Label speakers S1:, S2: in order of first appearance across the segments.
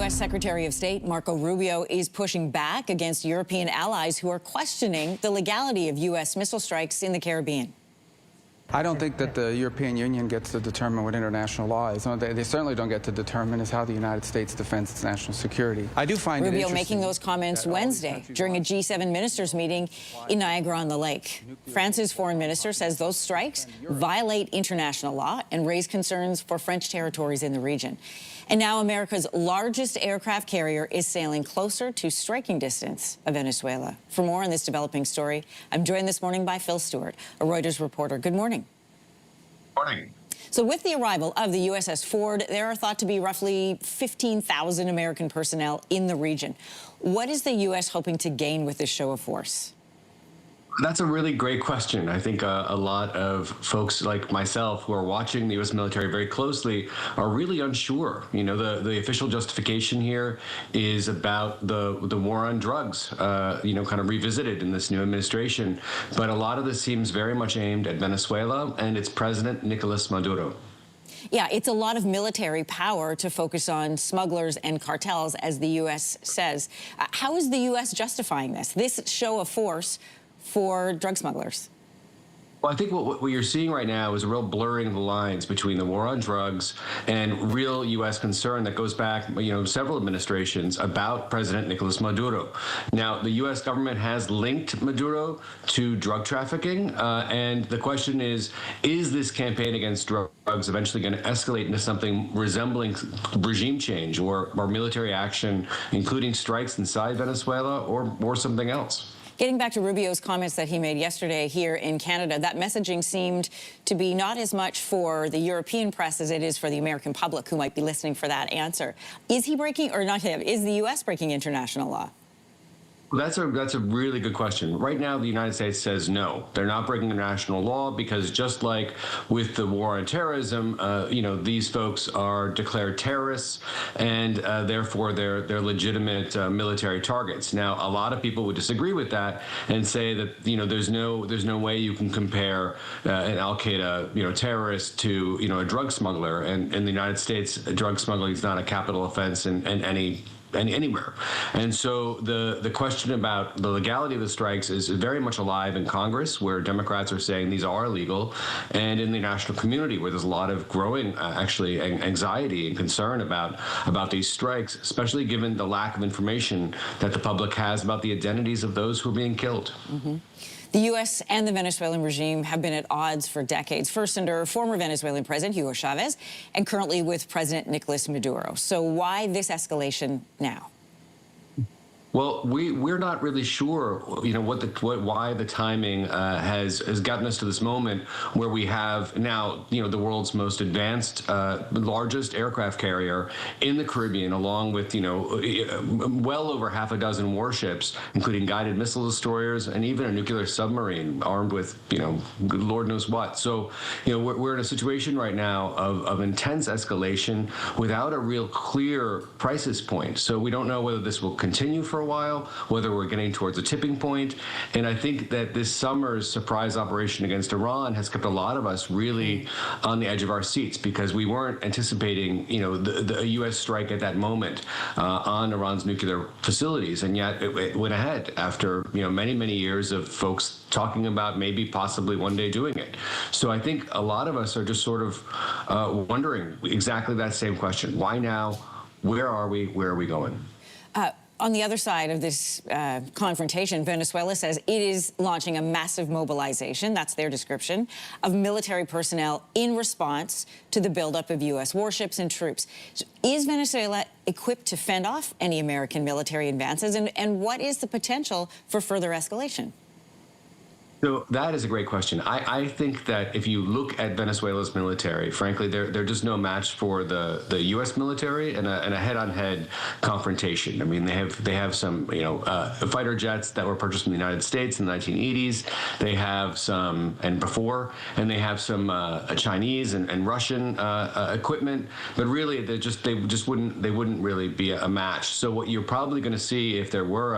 S1: U.S. Secretary of State Marco Rubio is pushing back against European allies who are questioning the legality of U.S. missile strikes in the Caribbean.
S2: I don't think that the European Union gets to determine what international law is. They certainly don't get to determine is how the United States defends its national security. I do find
S1: Rubio making those comments Wednesday during a G7 ministers meeting in Niagara-on-the-Lake. France's foreign minister says those strikes violate international law and raise concerns for French territories in the region. And now America's largest aircraft carrier is sailing closer to striking distance of Venezuela. For more on this developing story, I'm joined this morning by Phil Stewart, a Reuters reporter. Good morning.
S3: Morning.
S1: So with the arrival of the USS Ford, there are thought to be roughly 15,000 American personnel in the region. What is the U.S. hoping to gain with this show of force?
S3: That's a really great question. I think a lot of folks like myself who are watching the U.S. military very closely are really unsure. You know, the official justification here is about the war on drugs, you know, kind of revisited in this new administration. But a lot of this seems very much aimed at Venezuela and its president, Nicolas Maduro.
S1: Yeah, it's a lot of military power to focus on smugglers and cartels, as the U.S. says. How is the U.S. justifying this show of force for drug smugglers?
S3: Well, I think what you're seeing right now is a real blurring of the lines between the war on drugs and real U.S. concern that goes back, you know, several administrations about President Nicolas Maduro. Now, the U.S. government has linked Maduro to drug trafficking, and the question is this campaign against drugs eventually going to escalate into something resembling regime change or military action, including strikes inside Venezuela, or something else?
S1: Getting back to Rubio's comments that he made yesterday here in Canada, that messaging seemed to be not as much for the European press as it is for the American public who might be listening for that answer. Is he breaking, or not him, is the U.S. breaking international law?
S3: That's a really good question. Right now, the United States says no. They're not breaking international law because just like with the war on terrorism, you know, these folks are declared terrorists, and therefore they're legitimate military targets. Now, a lot of people would disagree with that and say that, you know, there's no way you can compare an Al-Qaeda, you know, terrorist to, you know, a drug smuggler. And in the United States, drug smuggling is not a capital offense in anywhere. And so the question about the legality of the strikes is very much alive in Congress, where Democrats are saying these are illegal, and in the national community, where there's a lot of growing actually anxiety and concern about these strikes, especially given the lack of information that the public has about the identities of those who are being killed.
S1: Mm-hmm. The U.S. and the Venezuelan regime have been at odds for decades, first under former Venezuelan President Hugo Chavez and currently with President Nicolas Maduro. So why this escalation now?
S3: Well, we're not really sure, you know, why the timing has gotten us to this moment where we have now, you know, the world's most advanced, largest aircraft carrier in the Caribbean, along with, you know, well over half a dozen warships, including guided missile destroyers and even a nuclear submarine armed with, you know, Lord knows what. So, you know, we're in a situation right now of intense escalation without a real clear crisis point. So we don't know whether this will continue for a while, whether we're getting towards a tipping point. And I think that this summer's surprise operation against Iran has kept a lot of us really on the edge of our seats, because we weren't anticipating, you know, the U.S. strike at that moment on Iran's nuclear facilities. And yet it went ahead after, you know, many years of folks talking about maybe possibly one day doing it. So I think a lot of us are just sort of wondering exactly that same question. Why now? Where are we? Where are we going?
S1: On the other side of this confrontation, Venezuela says it is launching a massive mobilization, that's their description, of military personnel in response to the buildup of U.S. warships and troops. So is Venezuela equipped to fend off any American military advances, and what is the potential for further escalation?
S3: So that is a great question. I think that if you look at Venezuela's military, frankly, they're just no match for the U.S. military in a head-on-head confrontation. I mean, they have some, you know, fighter jets that were purchased from the United States in the 1980s. They have some, and they have some Chinese and Russian equipment. But really, they wouldn't really be a match. So what you're probably going to see if there were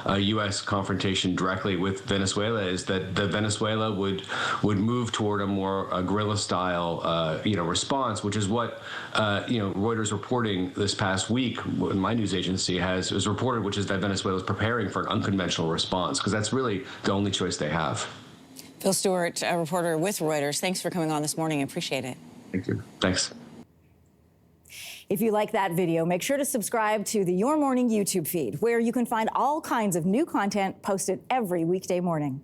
S3: a U.S. confrontation directly with Venezuela is that that Venezuela would move toward a more guerrilla-style, response, which is what Reuters reporting this past week, my news agency has reported, which is that Venezuela is preparing for an unconventional response, because that's really the only choice they have.
S1: Phil Stewart, a reporter with Reuters, thanks for coming on this morning. I appreciate it.
S3: Thank you. Thanks.
S4: If you like that video, make sure to subscribe to the Your Morning YouTube feed, where you can find all kinds of new content posted every weekday morning.